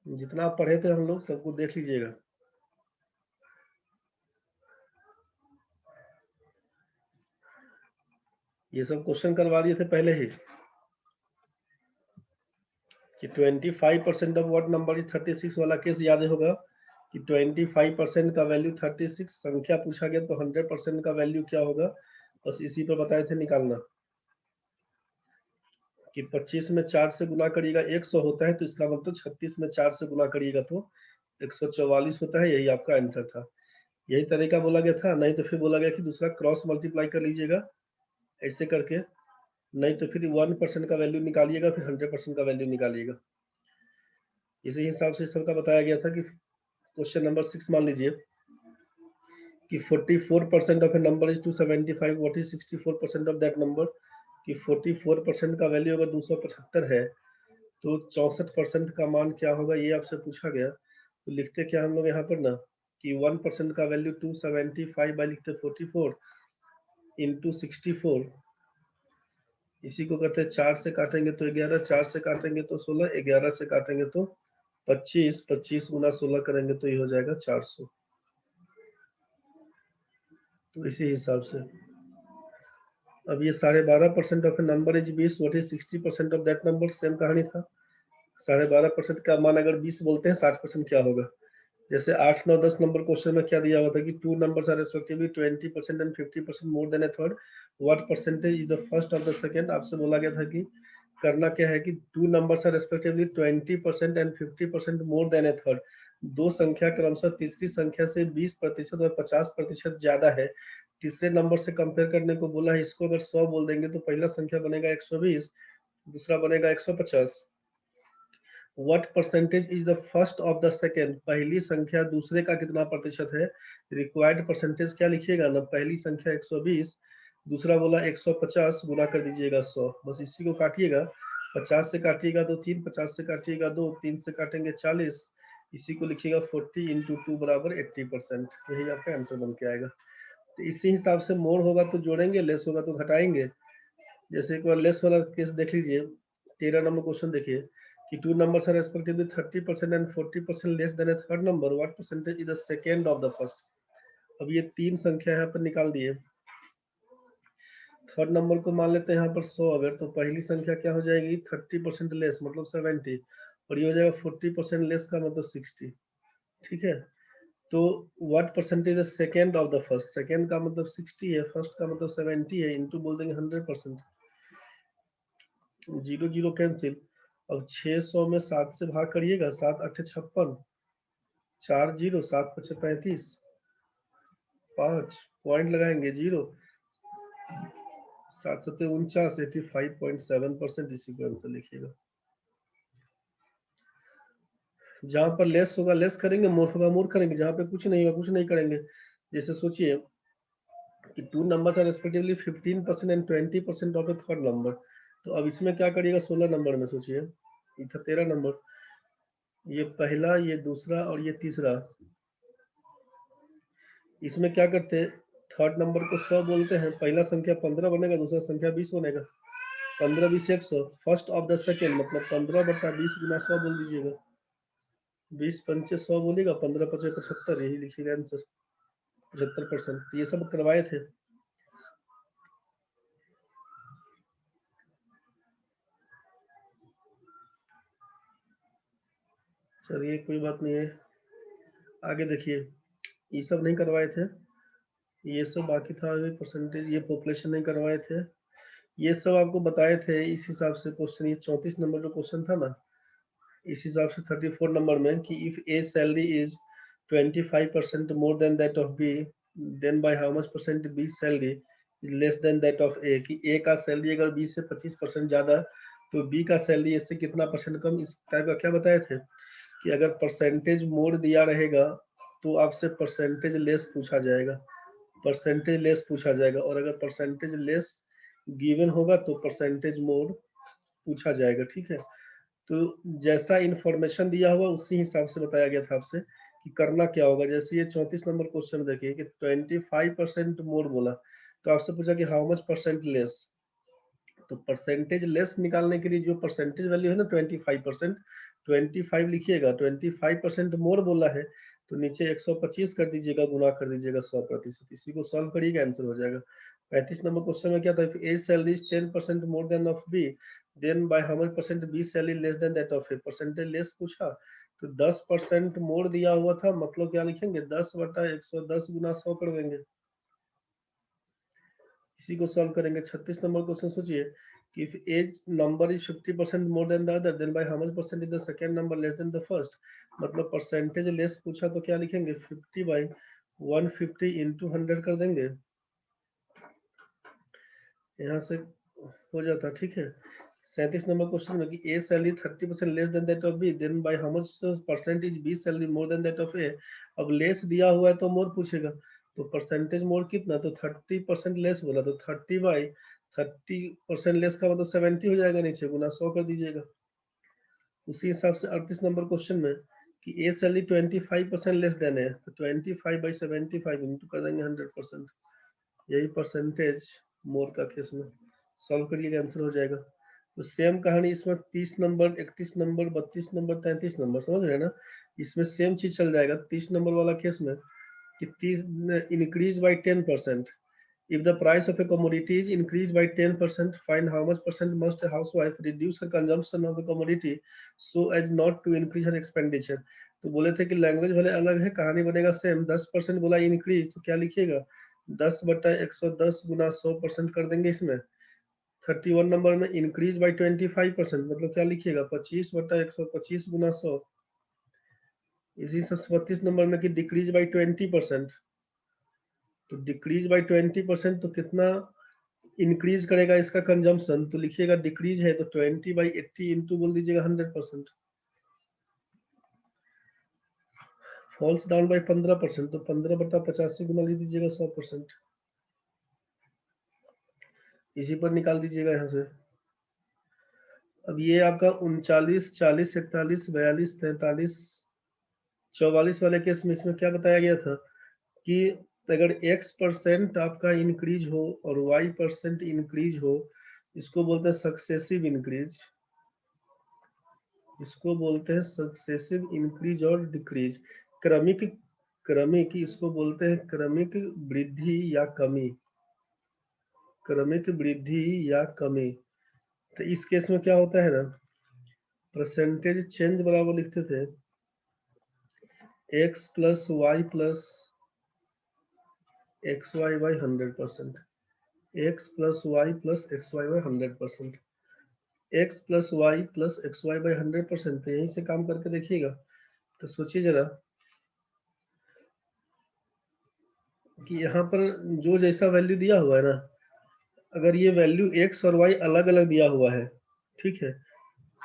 जितना आप पढ़े थे हम लोग सबको देख लीजिएगा। ये सब क्वेश्चन करवा दिए थे पहले ही कि 25% ऑफ व्हाट नंबर इज 36 वाला केस याद होगा कि 25% का वैल्यू 36 संख्या पूछा गया तो 100% का वैल्यू क्या होगा, बस इसी पर बताए थे निकालना कि 25 में 4 से गुना करिएगा 100 होता है, तो इसका मतलब 36 में 4 से गुना करिएगा तो 144 होता है। यही आपका आंसर था। यही तरीका बोला गया था, नहीं तो फिर बोला गया कि दूसरा क्रॉस मल्टीप्लाई कर लीजिएगा ऐसे करके, नहीं तो फिर 1% का वैल्यू निकालिएगा, फिर 100% का वैल्यू निकालिएगा। इसी हिसाब से सबका बताया गया था कि क्वेश्चन नंबर 6 मान लीजिए कि 44% of A number is 275, what is 64% of that number. कि 44% का वैल्यू अगर 275 है तो 64% का मान क्या होगा, ये आपसे पूछा गया। तो लिखते क्या हम लोग यहाँ पर ना कि 1% का वैल्यू 275 बाई लिखते 44 इंटू 64, इसी को करते 4 से काटेंगे तो 11, 4 से काटेंगे तो 16, 11 से काटेंगे तो 25, 25 गुना 16 करेंगे तो ये हो जाएगा 400। तो इसी हिसाब से अब ये 12.5% of A number is 20, what is 60% of that number, same कहानी था। 12.5% का मान अगर 20 बोलते हैं 60% क्या होगा। जैसे 8, 9, 10 नंबर क्वेश्चन में क्या दिया हुआ था कि two numbers are respectively 20% and 50% more than a third, what percentage is the first of the second. आपसे बोला गया था कि करना क्या है कि two numbers are respectively 20% and 50% more than a third, दो संख्या क्रमशः तीसरी संख्या से 20% और 50% ज्यादा है। तीसरे नंबर से कंपेयर करने को बोला है, इसको अगर 100 बोल देंगे तो पहला संख्या बनेगा 120, दूसरा बनेगा 150। What percentage is the first of the second, पहली संख्या दूसरे का कितना प्रतिशत है। रिक्वायर्ड परसेंटेज क्या लिखिएगा ना, पहली संख्या 120, दूसरा बोला 150, गुना कर दीजिएगा 100, बस इसी को काटिएगा। 50 से काटिएगा तो 3, 50 से काटिएगा 2, 3 से काटेंगे 40, इसी को लिखिएगा 40 इंटू 2 बराबर 80%, यही आपका आंसर बन के आएगा। तो इसी हिसाब से मोर होगा तो जोड़ेंगे, लेस होगा तो घटाएंगे। जैसे एक बार लेस वाला केस देख लीजिए, 13 नंबर क्वेश्चन देखिए कि two numbers are respectively 30% and 40% less than a third number, what percentage is the second of the first. अब ये तीन संख्या यहाँ पर निकाल दिए। थर्ड नंबर को मान लेते हैं यहाँ पर 100, अगर तो पहली संख्या क्या हो जाएगी 30% लेस मतलब 70, और ये हो जाएगा 40% लेस का मतलब 60। ठीक है, तो व्हाट परसेंटेज है second of the first, second का मतलब 60 है, फर्स्ट का मतलब 70 है, इंटू बोल देंगे 100%। Zero zero cancel. अब 600 में 7 से भाग करिएगा, 7 8 56, 4 जीरो, 7 5 35, 5 पॉइंट लगाएंगे जीरो, 7 7 49, 85.7%, इसी को आंसर लिखिएगा। जहां पर लेस होगा लेस करेंगे, मोर होगा मोर करेंगे, जहां पे कुछ नहीं होगा कुछ नहीं करेंगे। जैसे सोचिए कि two numbers are respectively 15% and 20% of a third number, तो अब इसमें क्या करिएगा 16 नंबर में सोचिए, ये था 13 नंबर, ये पहला ये दूसरा और ये तीसरा, इसमें क्या करते हैं थर्ड नंबर को 100 बोलते हैं, पहला संख्या 15 बनेगा, दूसरा संख्या 20 बनेगा, 15 20 100, फर्स्ट ऑफ द सेकेंड मतलब 15/20 गुना 100 बोल दीजिएगा, 20 पंचे 100 बोलेगा, 15 पचे 75, यही लिखिएगा आंसर 75%। ये सब करवाए थे। चलिए कोई बात नहीं है, आगे देखिए, ये सब नहीं करवाए थे, ये सब बाकी था, परसेंटेज ये पॉपुलेशन नहीं करवाए थे, ये सब आपको बताए थे। इस हिसाब से क्वेश्चन ये 34 नंबर जो क्वेश्चन था ना, इस हिसाब से 34 नंबर में कि if A salary is 25% more than that of B, then by how much percent B salary is less than that of A, कि ए का सैलरी अगर बी से 25% ज्यादा तो बी का सैलरी इससे कितना परसेंट कम, इस टाइप का क्या बताए थे कि अगर परसेंटेज मोर दिया रहेगा तो आपसे परसेंटेज लेस पूछा जाएगा, परसेंटेज लेस पूछा जाएगा, और अगर परसेंटेज लेस गिवन होगा तो परसेंटेज मोर पूछा जाएगा। ठीक है, तो जैसा इंफॉर्मेशन दिया हुआ उसी हिसाब से बताया गया था आपसे कि करना क्या होगा। जैसे ये 34 नंबर क्वेश्चन देखिए कि 25% मोर बोला, तो आपसे पूछा कि हाउ मच परसेंट लेस, तो परसेंटेज लेस निकालने के लिए जो परसेंटेज वैल्यू है ना 25%, 25 लिखिएगा, 25% मोर बोला है तो नीचे 125 कर दीजिएगा, गुना कर दीजिएगा 100%। इसी को सॉल्व करिएगा, आंसर हो जाएगा। 35 नंबर क्वेश्चन में क्या था, if A salary is 10% more than of B then by how much percent B salary less than that of A. Percentage less पूछा तो 10% मोर दिया हुआ था, मतलब क्या लिखेंगे 10/110 गुना 100 कर देंगे। इसी को सॉल्व करेंगे। 36 नंबर क्वेश्चन सोचिए कि if as number is 50% more than the other then by how much percent is the second number less than the first. मतलब परसेंटेज लेस पूछा तो क्या लिखेंगे 50/150 इंटू 100 कर देंगे, यहाँ से हो जाता। ठीक है। 37 नंबर क्वेश्चन में कि A salary 30% less than that of B then by how much percentage B salary more than that of A. अब लेस दिया हुआ है तो मोर पूछेगा, तो परसेंटेज मोर कितना, तो 30% लेस बोला तो 30/30% लेस का मतलब 70 हो जाएगा, नीचे गुना 100 कर दीजिएगा। उसी हिसाब से 38 नंबर क्वेश्चन में कि ए सैलरी 25% लेस देन है तो 25/75 इंटू कर देंगे 100%। यही परसेंटेज मोर का केस में सॉल्व करिएगा, आंसर हो जाएगा। तो सेम कहानी इसमें 30 नंबर, 31 नंबर, 32 नंबर, 33 नंबर, समझ रहे हैं ना। इसमें सेम चीज चल जाएगा। 30 नंबर वाला केस में कि 30 increase by 10%। If the price of a commodity is increased by 10%, find how much percent must a housewife reduce her consumption of the commodity so as not to increase her expenditure। तो बोले थे कि language भले अलग है, कहानी बनेगा same. 10% बोला इंक्रीज तो क्या लिखिएगा 10/110 गुना 100% कर देंगे इसमें। 31 नंबर में इंक्रीज बाय 25% मतलब क्या लिखिएगा 25/125 गुना 100। इसी से 32 नंबर में कि डिक्रीज बाय 20%, तो डिक्रीज बाय 20% तो कितना इंक्रीज करेगा इसका कंजम्पशन, तो लिखिएगा डिक्रीज है तो 20/80 इंटू बोल दीजिएगा 100%। फॉल्स डाउन बाय 15% तो 15/85 गुना लिख दीजिएगा 100%। इसी पर निकाल दीजिएगा यहाँ से। अब ये आपका 39, 40, 41, 42, 43, 44 वाले केस में इसमें क्या बताया गया था कि अगर x% आपका इंक्रीज हो और y% इंक्रीज हो, इसको बोलते हैं सक्सेसिव इंक्रीज। इसको बोलते हैं सक्सेसिव इंक्रीज और डिक्रीज। क्रमिक, क्रमिक इसको बोलते हैं क्रमिक वृद्धि या कमी, क्रमिक वृद्धि या कमी। तो इस केस में क्या होता है ना, परसेंटेज चेंज बराबर लिखते थे x plus y plus x y by 100%, x plus y plus x y by 100%, x plus y plus x y by 100%। तो यहीं से काम करके देखिएगा। तो सोचिए जरा कि यहाँ पर जो जैसा वैल्यू दिया हुआ है ना, अगर ये वैल्यू x और y अलग अलग दिया हुआ है, ठीक है,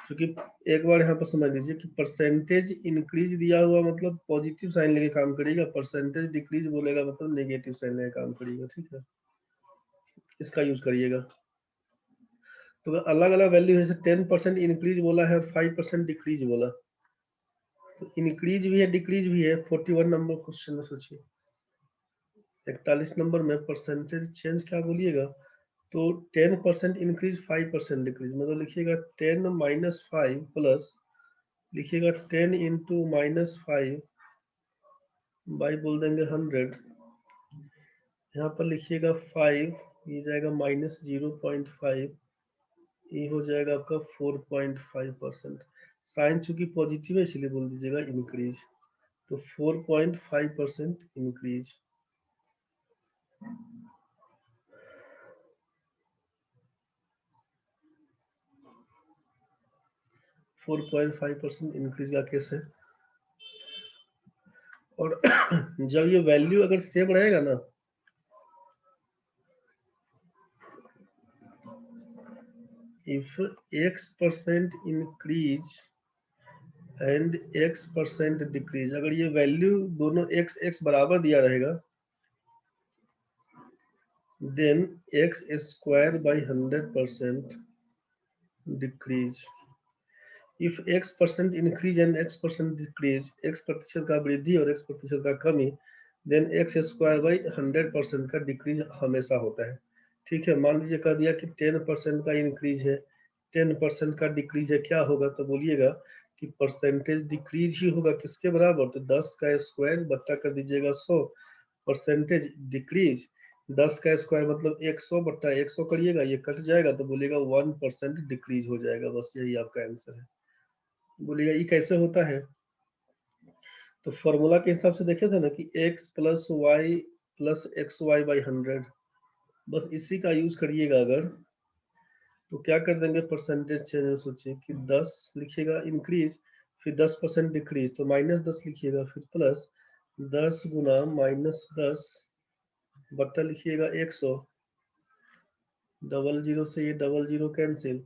क्योंकि एक बार यहाँ पर समझ लीजिए कि परसेंटेज इंक्रीज दिया हुआ मतलब पॉजिटिव साइन लेके काम करेगा, परसेंटेज डिक्रीज बोलेगा मतलब नेगेटिव साइन लेके काम करेगा। ठीक है, इसका यूज करिएगा। तो अलग अलग वैल्यू है, जैसे 10% इंक्रीज बोला है और 5% डिक्रीज बोला, तो इंक्रीज भी है डिक्रीज भी है। 41 नंबर क्वेश्चन में सोचिए। 41 नंबर में परसेंटेज चेंज क्या बोलिएगा, तो 10% इंक्रीज 5% डिक्रीज, मतलब लिखिएगा 10 माइनस 5 प्लस, लिखिएगा 10 इंटू माइनस 5 बाई बोल देंगे 100। यहाँ पर लिखिएगा 5, ये जाएगा माइनस 0.5, ये हो जाएगा आपका 4.5%। साइन चूंकि पॉजिटिव है इसलिए बोल दीजिएगा इंक्रीज, तो 4.5% इंक्रीज। 4.5% इंक्रीज का केस है। और जब ये वैल्यू अगर सेम रहेगा ना, if x% increase and x% decrease, अगर ये वैल्यू दोनों x बराबर दिया रहेगा, then x square by 100% decrease। if x% increase and x% decrease, x प्रतिशत का वृद्धि और x प्रतिशत का कमी, then x square by 100% का डिक्रीज हमेशा होता है। ठीक है, मान लीजिए कह दिया कि 10% का इंक्रीज है, 10% का डिक्रीज है, क्या होगा तो बोलिएगा कि परसेंटेज डिक्रीज ही होगा किसके बराबर, तो 10 का स्क्वायर बट्टा कर दीजिएगा 100, परसेंटेज डिक्रीज 10 का स्क्वायर मतलब 100 बट्टा 100 करिएगा, ये कट जाएगा तो बोलिएगा 1% डिक्रीज हो जाएगा। बस यही आपका आंसर है। बोलिएगा ये कैसे होता है, तो फॉर्मूला के हिसाब से देखे थे ना कि x plus y plus x y by 100, बस इसी का यूज करिएगा अगर, तो क्या कर देंगे परसेंटेज चेंज, सोचिए कि 10 लिखिएगा इंक्रीज, फिर 10% डिक्रीज तो -10 लिखिएगा, फिर प्लस 10 गुना -10 बट्टा लिखिएगा 100, डबल जीरो से ये डबल जीरो कैंसिल,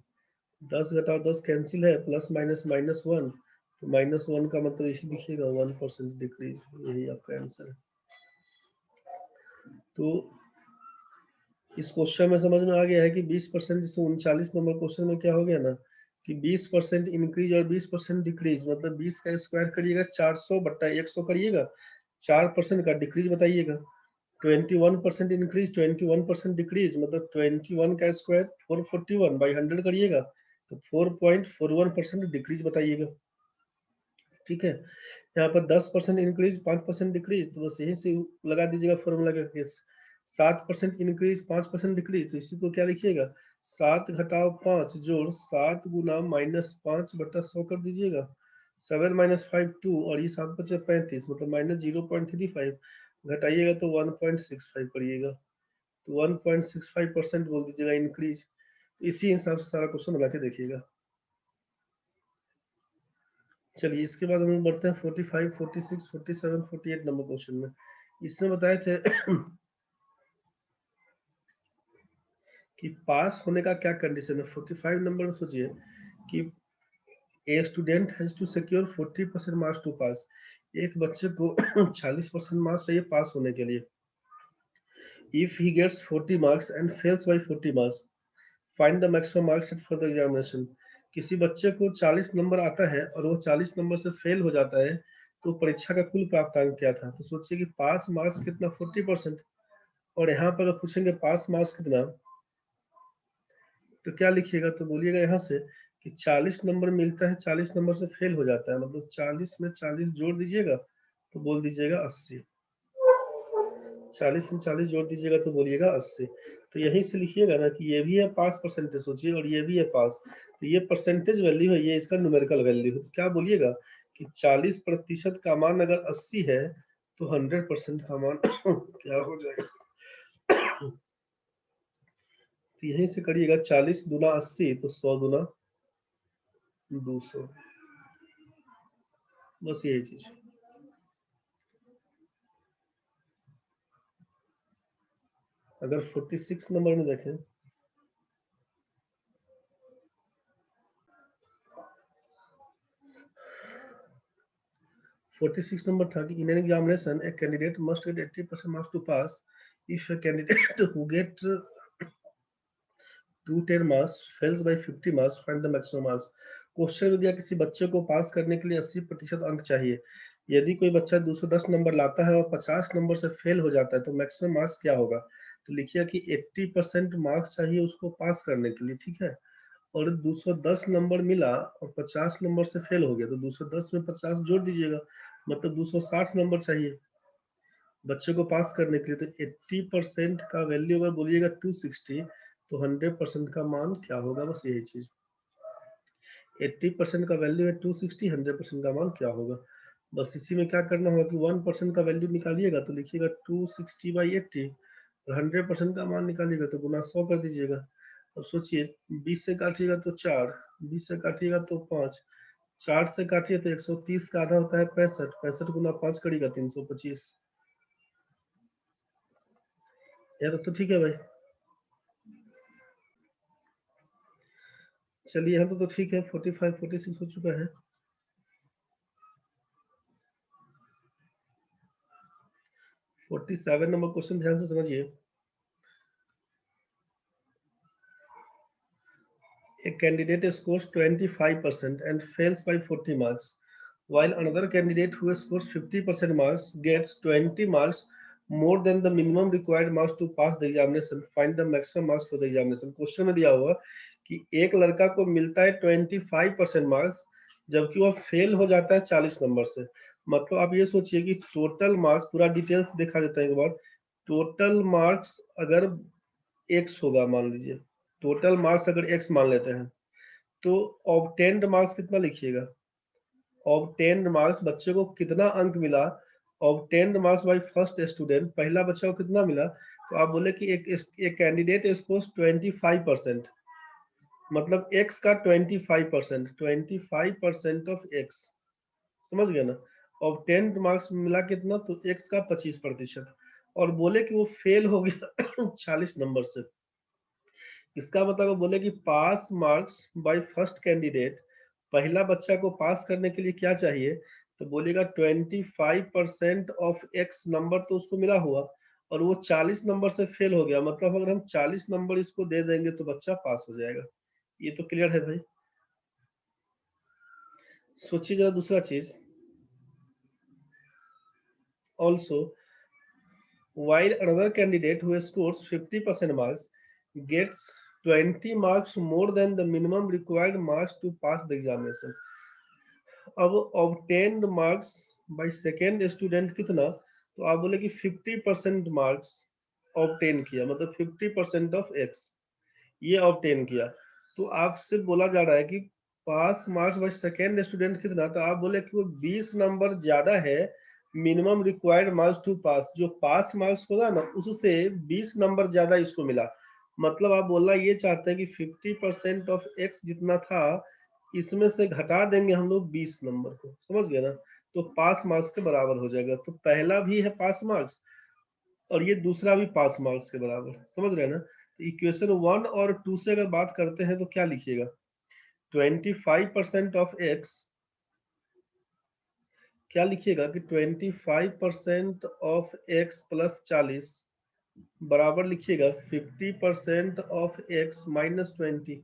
10 घटाओ 10 कैंसिल है, प्लस माइनस -1, तो -1 का मतलब इसी लिखिएगा 1% डिक्रीज, यही आपका आंसर है। तो इस क्वेश्चन में समझ में आ गया है कि 20%, जैसे 39 नंबर क्वेश्चन में क्या हो गया ना कि 20% इंक्रीज और 20% डिक्रीज, मतलब 20 का स्क्वायर करिएगा 400 बट्टा 100 करिएगा, 4% का डिक्रीज बताइएगा, 21% इंक्रीज 21% डिक्रीज मतलब 21 का स्क्वायर 441 बाई 100 करिएगा तो 4.41% डिक्रीज बताइएगा। ठीक है, यहाँ पर 10% इंक्रीज 5% डिक्रीज, तो बस यही से लगा दीजिएगा फॉर्मूला का केस। 7% इंक्रीज 5% डिक्रीज, तो इसी को क्या लिखिएगा 7 घटाओ 5 जोड़ 7 गुना -5 बटा 100 कर दीजिएगा, 7 - 5 2 और ये 7 बचे 35 मतलब -0.35 घटाइएगा तो 1.65 करिएगा, तो 1.65% बोल दीजिएगा इंक्रीज। इसी हिसाब से सारा क्वेश्चन बना के देखिएगा। चलिए इसके बाद हम बढ़ते हैं 45, 46, 47, 48 नंबर क्वेश्चन में। इसमें बताए थे कि पास होने का क्या कंडीशन है। 45 नंबर में सोचिए कि a student has to secure 40% marks to pass, एक बच्चे को 40% मार्क्स चाहिए पास होने के लिए। If he gets 40 marks and fails by 40 marks, find the maximum marks set for the examination. किसी बच्चे को 40 नंबर आता है और वो 40 नंबर से फेल हो जाता है, तो परीक्षा का कुल प्राप्तांक क्या था। तो सोचिए कि पास मार्क्स कितना 40%, और यहाँ पर पूछेंगे पास मार्क्स कितना, तो क्या लिखिएगा, तो बोलिएगा यहाँ से कि 40 नंबर मिलता है, 40 नंबर से फेल हो जाता है, मतलब 40 में 40 जोड़ दीजिएगा तो बोल दीजिएगा 80, 40 में 40 जोड़ दीजिएगा तो बोलिएगा 80। तो यहीं से लिखिएगा ना कि ये भी है पास परसेंटेज, सोचिए, और ये भी है पास, तो ये परसेंटेज वैल्यू है, ये इसका न्यूमेरिकल वैल्यू है। तो क्या बोलिएगा कि 40% का मान अगर 80 है तो 100% का मान क्या हो जाएगा, तो यहीं से करिएगा 40 दूना 80 तो 100 दूना 200, बस यही चीज। अगर 46 नंबर में देखें, 46 नंबर था कि in an examination a candidate must get 80% marks to pass, if a candidate who get 210 marks fails by 50 marks, find the maximum marks. Question में दिया किसी बच्चे को पास करने के लिए 80% अंक चाहिए, यदि कोई बच्चा 210 नंबर लाता है और 50 नंबर से फेल हो जाता है तो मैक्सिमम मार्क्स क्या होगा। तो लिखिए कि 80% मार्क्स चाहिए उसको पास करने के लिए, ठीक है, और 210 नंबर मिला और 50 नंबर से फेल हो गया, तो 210 में 50 जोड़ दीजिएगा, मतलब 260 नंबर चाहिए बच्चे को पास करने के लिए। तो 80% का वैल्यू अगर बोलिएगा 260, तो 100% का मान क्या होगा, बस यही चीज। 80% का वैल्यू है 260, 100% का मान क्या होगा। बस इसी में क्या करना होगा कि 1% का वैल्यू निकालिएगा तो लिखिएगा 260/80, और 100% का मान निकालिएगा तो गुना 100 कर दीजिएगा। अब सोचिए 20 से काटिएगा तो 4, 20 से काटिएगा तो 5, 4 से काटिए तो 130 का आधा होता है 65, 65 गुना 5 करिएगा 325। यार तो ठीक है भाई, चलिए यहाँ तो ठीक है। 45, 46 हो चुका है। 47 नंबर क्वेश्चन ध्यान से समझिए। A candidate scores 25% and fails by 40 marks, while another candidate who scores 50% marks gets 20 marks more than the minimum required marks to pass the examination. Find the maximum marks for the examination. Question में दिया हुआ कि एक लड़का को मिलता है 25% marks, जबकि वह फेल हो जाता है 40 नंबर से। मतलब आप ये सोचिए कि टोटल मार्क्स, पूरा डिटेल्स दिखा देता है एक बार। टोटल मार्क्स अगर x होगा, मान लीजिए टोटल मार्क्स अगर x मान लेते हैं, तो ऑब्टेन्ड मार्क्स कितना लिखिएगा? ऑब्टेन्ड मार्क्स, बच्चे को कितना अंक मिला obtained marks by first student, पहला बच्चा को कितना मिला? तो आप बोले कि एक कैंडिडेट स्कोर्स 25%, मतलब x का 25%, 25% ऑफ x, समझ गए ना? ऑब्टेन्ड मार्क्स मिला कितना? तो x का 25%, और बोले कि वो फेल हो गया 40 नंबर से। इसका मतलब वो बोले कि pass marks by first candidate, पहला बच्चा को पास करने के लिए क्या चाहिए? तो बोलेगा 25% ऑफ x नंबर तो उसको मिला हुआ, और वो 40 नंबर से फेल हो गया, मतलब अगर हम 40 नंबर इसको दे देंगे तो बच्चा पास हो जाएगा। ये तो क्लियर है भाई। सोचिए जरा दूसरा चीज। Also while another candidate who scores 50% marks gets 20 marks more than the minimum required marks to pass the examination। अब obtained marks by second student कितना? तो आप बोले कि 50% मार्क्स ऑब्टेन किया, मतलब 50% ऑफ x ये ऑब्टेन किया। तो आपसे बोला जा रहा है कि pass marks by second student कितना? तो आप बोले कि वो 20 नंबर ज्यादा है मिनिमम रिक्वायर्ड मार्क्स टू पास, जो पास मार्क्स होगा ना उससे 20 नंबर ज्यादा इसको मिला। मतलब आप बोलना ये चाहते हैं कि 50% ऑफ x जितना था, इसमें से घटा देंगे हम लोग 20 नंबर को, समझ गए ना? तो पास मार्क्स के बराबर हो जाएगा। तो पहला भी है पास मार्क्स, और ये दूसरा भी पास मार्क्स के बराबर, समझ रहे हैं ना? तो इक्वेशन 1 और 2 से अगर बात करते हैं तो क्या लिखिएगा? 25% ऑफ x, क्या लिखिएगा कि 25% ऑफ x प्लस 40 बराबर लिखिएगा 50% ऑफ x माइनस 20।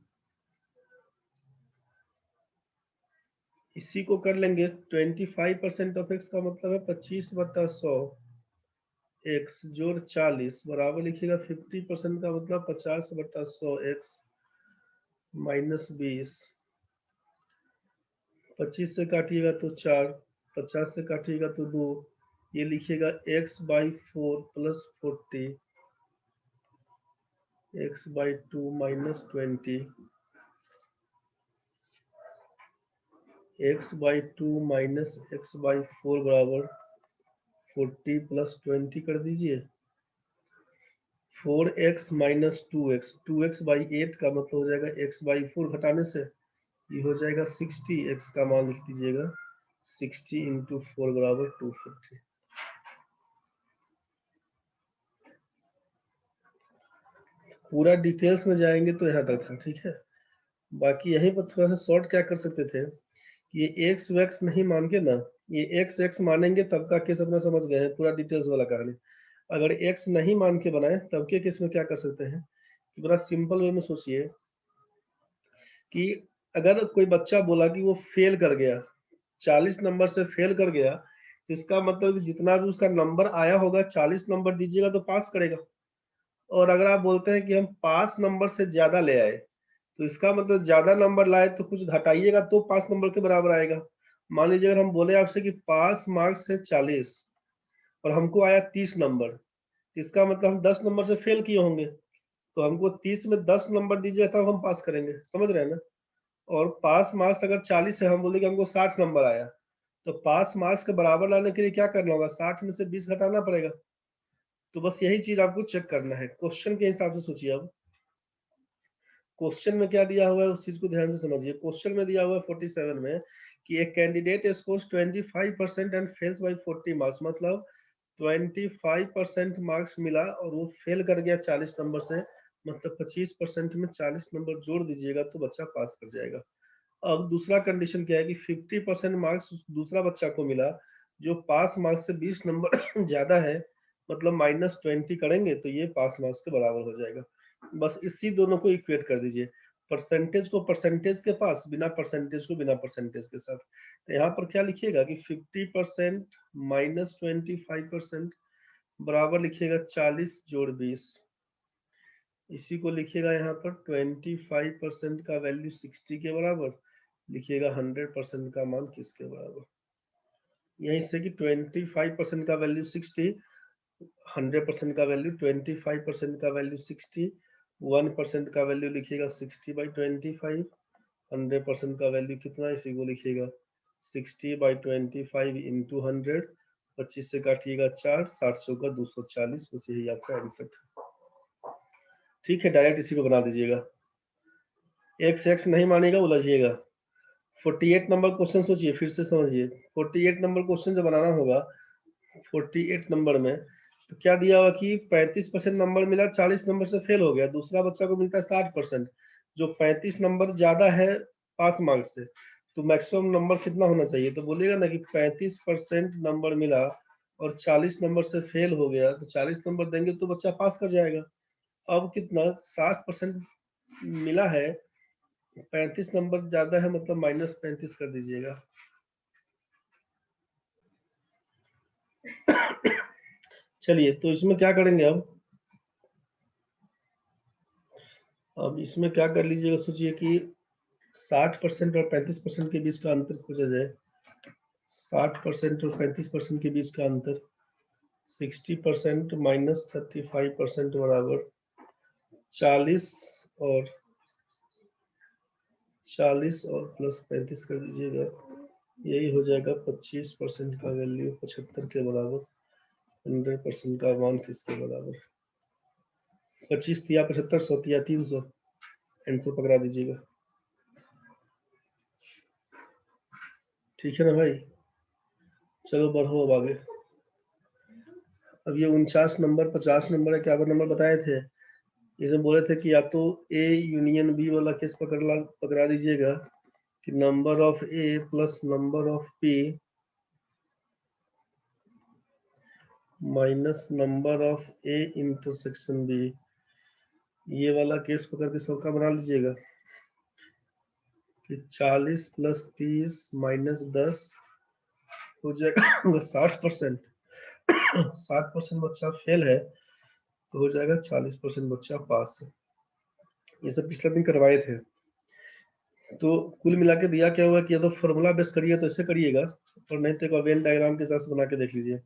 इसी को कर लेंगे। 25% ऑफ x का मतलब है 25/100 x जोड़ 40 बराबर लिखिएगा 50% का मतलब 50/100 x माइनस 20। 25 से काटिएगा तो 4, 50 से काटिएगा तो 2, ये लिखिएगा x/4 plus 40 x/2 minus 20, x/2 minus x/4 बराबर 40 प्लस 20 कर दीजिए। 4x माइनस 2x, 2x/8 का मतलब हो जाएगा x/4 घटाने से ये हो जाएगा 60, x का मान लिख दीजिएगा 60 इंटू 4 बराबर 240। पूरा डिटेल्स में जाएंगे तो यहाँ तक था, ठीक है। बाकी यहीं पर थोड़ा सा शॉर्ट क्या कर सकते थे कि ये एक्स वैक्स नहीं मान के ना, ये एक्स एक्स मानेंगे तब का केस अपना समझ गए हैं, पूरा डिटेल्स वाला कहानी। अगर एक्स नहीं मान के बनाए तब के केस में क्या कर सकते हैं कि बड़ा सिंपल वे में सोचिए कि अगर कोई बच्चा बोला कि वो फेल कर गया, 40 नंबर से फेल कर गया, तो इसका मतलब कि जितना भी उसका नंबर आया होगा 40 नंबर दीजिएगा तो पास करेगा। और अगर आप बोलते हैं कि हम पास नंबर से ज्यादा ले आए, तो इसका मतलब ज्यादा नंबर लाए तो कुछ घटाइएगा तो पास नंबर के बराबर आएगा। मान लीजिए अगर हम बोले आपसे कि पास मार्क्स है 40 और हमको आया 30 नंबर, इसका मतलब हम 10 नंबर से फेल किए होंगे, तो हमको 30 में 10 नंबर दीजिए तब हम पास करेंगे, समझ रहे हैं ना? और पास मार्क्स अगर 40 है, हम बोले कि हमको 60 नंबर आया, तो पास मार्क्स के बराबर लाने के लिए क्या करना होगा? 60 में से 20 घटाना पड़ेगा। तो बस यही चीज आपको चेक करना है, क्वेश्चन के हिसाब से सोचिए। अब क्वेश्चन में क्या दिया हुआ है उस चीज को ध्यान से समझिए। क्वेश्चन में दिया हुआ है 47 में कि एक candidate scores 25% and fails by 40 marks, मतलब 25% मार्क्स मिला और वो फेल कर गया 40 नंबर से, मतलब 25% में 40 नंबर जोड़ दीजिएगा तो बच्चा पास कर जाएगा। अब दूसरा कंडीशन क्या है कि 50% मार्क्स दूसरा बच्चा को मिला जो पास मार्क्स से 20 नंबर ज्यादा है, मतलब -20 करेंगे तो ये पास मार्क्स के बराबर हो जाएगा। बस इसी दोनों को इक्वेट कर दीजिए, परसेंटेज को परसेंटेज के पास, बिना परसेंटेज को बिना परसेंटेज के साथ। तो यहाँ पर क्या लिखिएगा कि 50% माइनस 25% बराबर लिखिएगा 40 जोड़ 20। इसी को लिखिएगा यहाँ पर 25% का वैल्यू 60 के बराबर लिखिएगा 100% का मान किसके बराबर। यहीं से कि 25% का वैल्यू 60, 100% का वैल्यू 25% का वैल्यू 60, 1% का वैल्यू लिखिएगा 60/25, 100% का वैल्यू कितना, इसी को लिखिएगा 60/25 इंटू 100, 25 से काटिएगा 4, 60 चौका 240, बस यही आपका आंसर था। ठीक है, डायरेक्ट इसी को बना दीजिएगा। एक्स एक्स नहीं मानेगा, उलझिएगा। 48 नंबर क्वेश्चन सोचिए, फिर से समझिए। 48 नंबर क्वेश्चन जब बनाना होगा 48 नंबर में, तो क्या दिया हुआ कि 35% नंबर मिला, 40 नंबर से फेल हो गया, दूसरा बच्चा को मिलता है 60%। जो 35 नंबर ज्यादा है पास मार्क्स से, तो मैक्सिमम नंबर कितना होना चाहिए, तो बोलिएगा ना कि 35% नंबर मिला और 40 नंबर से फेल हो गया, तो 40 नंबर देंगे तो बच्चा पास कर जाएगा। अब कितना, 60% मिला है, 35 नंबर ज्यादा है, मतलब -35 कर दीजिएगा। चलिए, तो इसमें क्या करेंगे अब इसमें क्या कर लीजिएगा, सोचिए कि 60% और 35% के बीच का अंतर खोजा जाए। 60% और 35% के बीच का अंतर 60% माइनस 35% बराबर 40, और 40 और प्लस 35 कर दीजिएगा, यही हो जाएगा 25% का वैल्यू 75 के बराबर। 100% का मान किसके बराबर, 25 तिया 75, 100 तिया 300, आंसर पकड़ा दीजिएगा। ठीक है ना भाई, चलो बढ़ो अब आगे। अब ये 49 नंबर 50 नंबर है, क्या नंबर बताए थे, इसमें बोले थे कि या तो ए यूनियन बी वाला केस पकड़ा दीजिएगा कि number of A plus number of P minus number of A intersection B, ये वाला केस पकड़ के सबका बना लीजिएगा कि 40 प्लस 30 माइनस 10 हो जाएगा 60%। 60% बच्चा फेल है तो हो जाएगा 40% बच्चा पास है। ये सब पिछले दिन करवाए थे। तो कुल मिला के दिया क्या हुआ कि या तो फॉर्मूला बेस्ड करिए तो ऐसे करिएगा, और नहीं तो एक वेन डायग्राम के हिसाब से बना के देख लीजिए।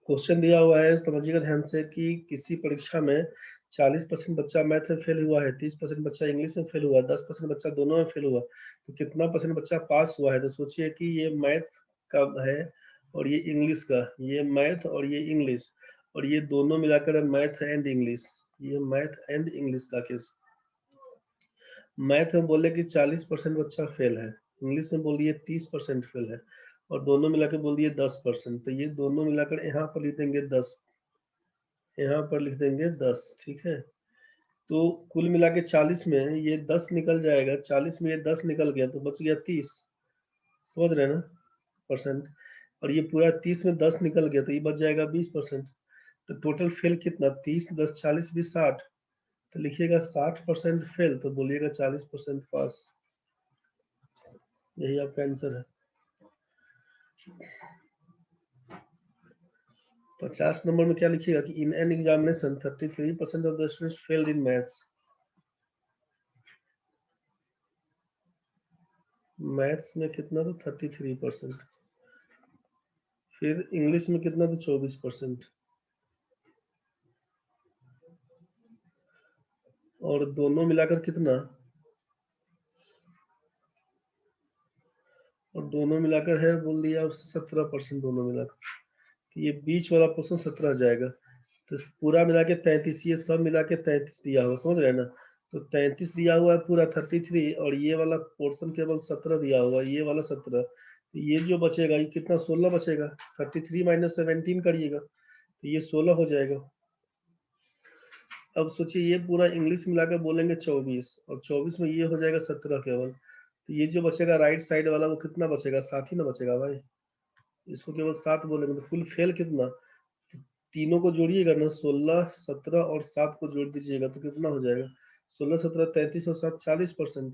क्वेश्चन दिया हुआ है, समझिएगा ध्यान से कि किसी परीक्षा में 40% बच्चा मैथ में फेल हुआ है, 30% बच्चा इंग्लिश में फेल हुआ है, 10% बच्चा दोनों में फेल हुआ, तो कितना परसेंट बच्चा पास हुआ है। तो सोचिए कि ये मैथ का है और ये इंग्लिश का, ये मैथ और ये इंग्लिश, और ये दोनों मिलाकर मैथ एंड इंग्लिश, ये मैथ एंड इंग्लिश का केस। मैथ में बोले कि 40% बच्चा फेल है, इंग्लिश में बोलिए 30% फेल है, और दोनों मिलाकर बोल दिए 10%, तो ये दोनों मिलाकर यहाँ पर लिख देंगे 10, यहाँ पर लिख देंगे 10। ठीक है, तो कुल मिला के 40 में ये 10 निकल जाएगा, 40 में ये 10 निकल गया तो बच गया 30, समझ रहे हैं ना परसेंट, और ये पूरा 30 में 10 निकल गया तो ये बच जाएगा 20%। तो टोटल फेल कितना, 30 10 40 20 60, तो लिखिएगा 60% फेल, तो बोलिएगा 40% पास, यही आपका आंसर है। 50 नंबर में क्या लिखिएगा कि in an examination 33% of the students failed in maths. Maths में कितना, तो 33%, फिर इंग्लिश में कितना, तो 24%, और दोनों मिलाकर कितना, और दोनों मिलाकर है बोल दिया उससे 17% दोनों मिलाकर, तो ये बीच वाला पोर्शन 17 जाएगा, तो पूरा मिला के 33, ये सब मिला के 33 दिया हुआ, समझ रहे हैं ना। तो 33 दिया हुआ है पूरा 33, और ये वाला पोर्शन केवल 17 दिया हुआ है, ये वाला 17, तो ये जो बचेगा ये कितना, 16 बचेगा। 33 माइनस 17 करिएगा तो ये 16 हो जाएगा। अब सोचिए ये पूरा इंग्लिश मिलाकर बोलेंगे 24, और 24 में ये हो जाएगा 17 केवल, तो ये जो बचेगा राइट साइड वाला वो कितना बचेगा, 7 ही ना बचेगा भाई, इसको केवल 7 बोलेंगे, तो कुल फेल कितना, तीनों को जोड़िएगा ना, 16 17 और 7 को जोड़ दीजिएगा तो कितना हो जाएगा, 16 17 33 और 7 40%।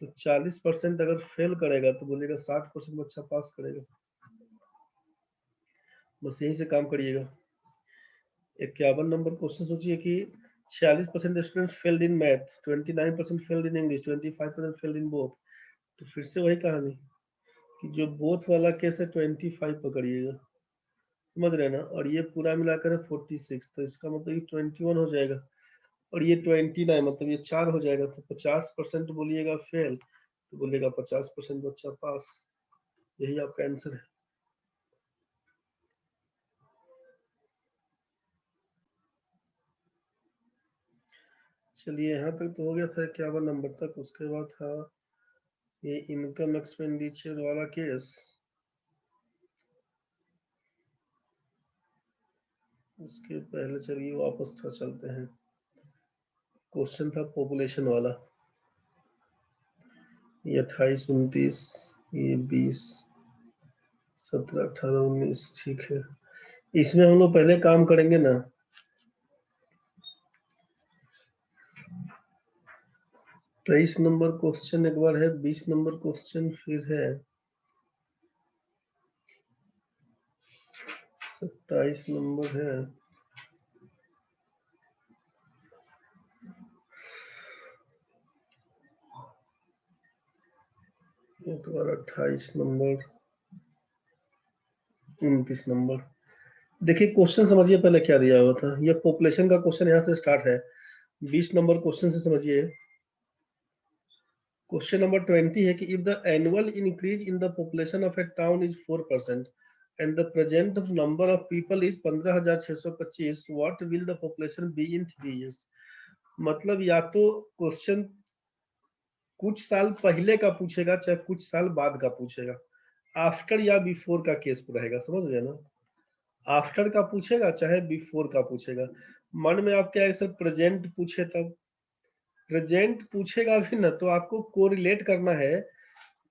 तो 40% अगर फेल करेगा तो बोलेगा 60% बच्चा पास करेगा। बस यहीं से काम करिएगा। 51 नंबर क्वेश्चन सोचिए कि 46% student failed in math, 29% failed in English, 25% failed in both. तो फिर से वही कहानी कि जो बोथ वाला केस है 25 पकड़िएगा, समझ रहे हैं ना, और ये पूरा मिलाकर है 46, तो इसका मतलब ये 21 हो जाएगा, और ये 29 मतलब ये 4 हो जाएगा, तो 50% बोलिएगा फेल, तो बोलेगा 50% बच्चा पास। यही आपका आंसर है। चलिए यहाँ तक तो हो गया था 51 नंबर तक। उसके बाद था ये इनकम एक्सपेंडिचर वाला केस। उसके पहले चलिए वापस थोड़ा चलते हैं। क्वेश्चन था पॉपुलेशन वाला, ये 28, 29, ये 20, 17, 18, 19, ठीक है। इसमें हम लोग पहले काम करेंगे ना, 23 नंबर क्वेश्चन एक बार है, 20 नंबर क्वेश्चन फिर है, 27 नंबर है, एक बार 28 नंबर, 29 नंबर। देखिए क्वेश्चन समझिए पहले क्या दिया हुआ था। ये पॉपुलेशन का क्वेश्चन यहाँ से स्टार्ट है। 20 नंबर क्वेश्चन से समझिए। क्वेश्चन नंबर 20 है कि if the annual increase in the population of a town is 4% and the present number of people is 15,625, what will the population be in 3 years. मतलब या तो क्वेश्चन कुछ साल पहले का पूछेगा, चाहे कुछ साल बाद का पूछेगा, आफ्टर या बिफोर का केस रहेगा, समझ गए ना। आफ्टर का पूछेगा चाहे बिफोर का पूछेगा। मन में आप क्या, सर प्रेजेंट पूछे तब, प्रेजेंट पूछेगा भी ना तो आपको कोरिलेट करना है।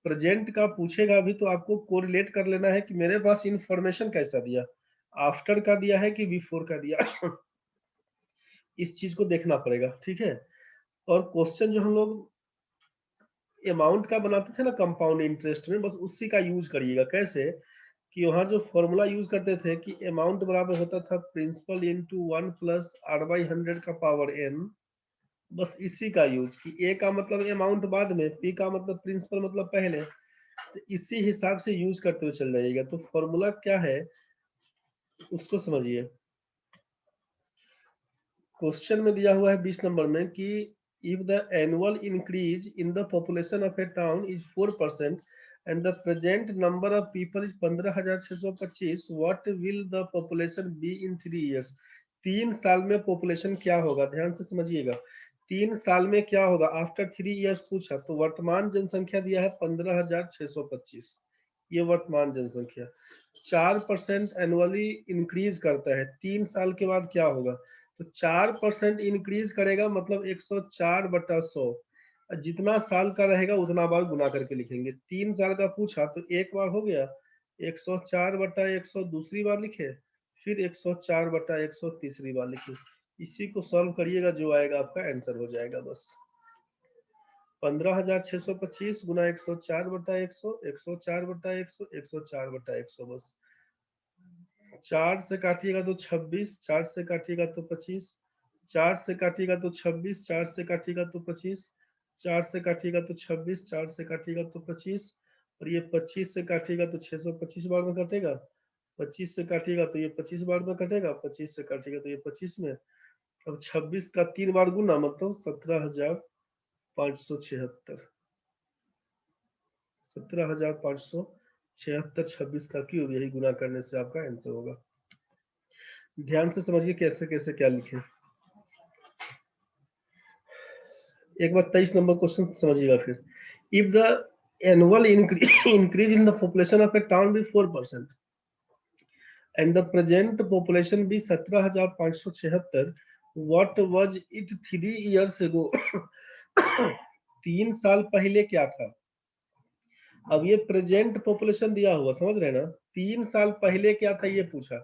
प्रेजेंट का पूछेगा भी तो आपको कोरिलेट कर लेना है कि मेरे पास इंफॉर्मेशन कैसा दिया, आफ्टर का दिया है कि बिफोर का दिया। इस चीज को देखना पड़ेगा, ठीक है। और क्वेश्चन जो हम लोग अमाउंट का बनाते थे ना कंपाउंड इंटरेस्ट में, बस उसी का यूज करिएगा। कैसे कि वहां जो फॉर्मूला यूज करते थे कि अमाउंट बराबर होता था प्रिंसिपल इंटू 1 प्लस r/100 का पावर n, बस इसी का यूज कि ए का मतलब अमाउंट बाद में, पी का मतलब प्रिंसिपल मतलब पहले, तो इसी हिसाब से यूज करते हुए चल जाइएगा। तो फॉर्मूला क्या है उसको समझिए। क्वेश्चन में दिया हुआ है 20 नंबर में कि if the annual increase in the population of a town is 4% and the present number of people is 15,625, what will the population be in 3 years। 3 साल में पॉपुलेशन क्या होगा, ध्यान से समझिएगा। 3 साल में क्या होगा आफ्टर 3 इयर्स पूछा, तो वर्तमान जनसंख्या दिया है 15,625, ये वर्तमान जनसंख्या 4% एनुअली इंक्रीज करता है। 3 साल के बाद क्या होगा, तो 4% इंक्रीज करेगा मतलब 104/100, जितना साल का रहेगा उतना बार गुना करके लिखेंगे। 3 साल का पूछा तो एक बार हो गया, 104/100 दूसरी बार लिखे, फिर 104/100 तीसरी बार लिखे। इसी को सॉल्व करिएगा, जो आएगा आपका आंसर हो जाएगा। बस 15,625 गुना 104/100, 104/100, 104/100, बस 4 से काटिएगा तो 26, 4 से काटिएगा तो 25, 4 से काटिएगा तो 26, 4 से काटिएगा तो 25, 4 से काटिएगा तो 26, 4 से काटिएगा तो 25, और ये 25 से काटिएगा तो 625 बार में कटेगा, 25 से काटिएगा तो ये 25 बार में कटेगा, 25 से काटिएगा तो ये 25 में। अब 26 का 3 बार गुना मतलब 17,576, 17,576 26 का क्यूब, यही गुना करने से आपका आंसर होगा। ध्यान से समझिए कैसे कैसे क्या लिखे। एक बार 23 नंबर क्वेश्चन समझिएगा फिर। If the annual increase in the population of a town be 4% and the present population be 17,576, what was it 3 years ago. 3 साल पहले क्या था। अब ये प्रेजेंट पॉपुलेशन दिया हुआ, समझ रहे हैं ना। 3 साल पहले क्या था ये पूछा,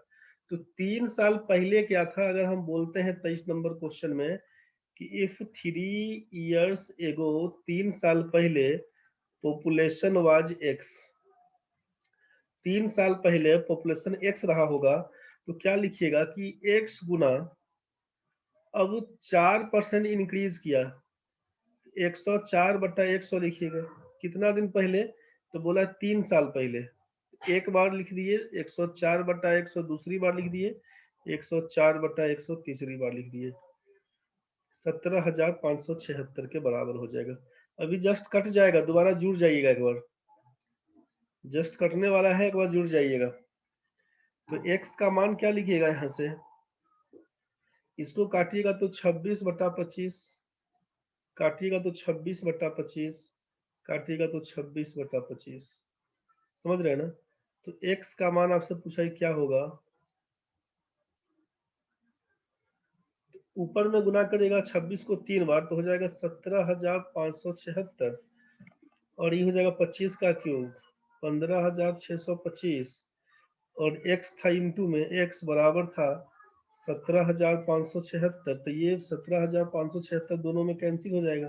तो 3 साल पहले क्या था, अगर हम बोलते हैं 23 नंबर क्वेश्चन में कि इफ 3 इयर्स एगो, 3 साल पहले पॉपुलेशन वाज एक्स, 3 साल पहले पॉपुलेशन एक्स रहा होगा, तो क्या लिखिएगा कि एक्स गुना अब 4% इंक्रीज किया, 104/100 लिखिएगा। कितना दिन पहले? तो बोला 3 साल पहले। एक बार लिख दिए 104/100, दूसरी बार लिख दिए 104/100, तीसरी बार लिख दिए। 17,576 के बराबर हो जाएगा। अभी जस्ट कट जाएगा, दोबारा जुड़ जाइएगा एक बार। जस्ट कटने वाला है, एक बार जुड़ जाइएगा। तो x का मान क्या लिखिएगा यहाँ से? इसको काटिएगा तो 26/25, काटिएगा तो 26/25, काटिएगा तो 26/25। समझ रहे हैं ना? तो x का मान आपसे पूछा है क्या होगा? ऊपर में गुना करेगा 26 को 3 बार तो हो जाएगा 17,576, और ये हो जाएगा 25 का क्यूब 15,625, और x था इंटू में, x बराबर था 17,576, तो ये 17,576 दोनों में कैंसिल हो जाएगा।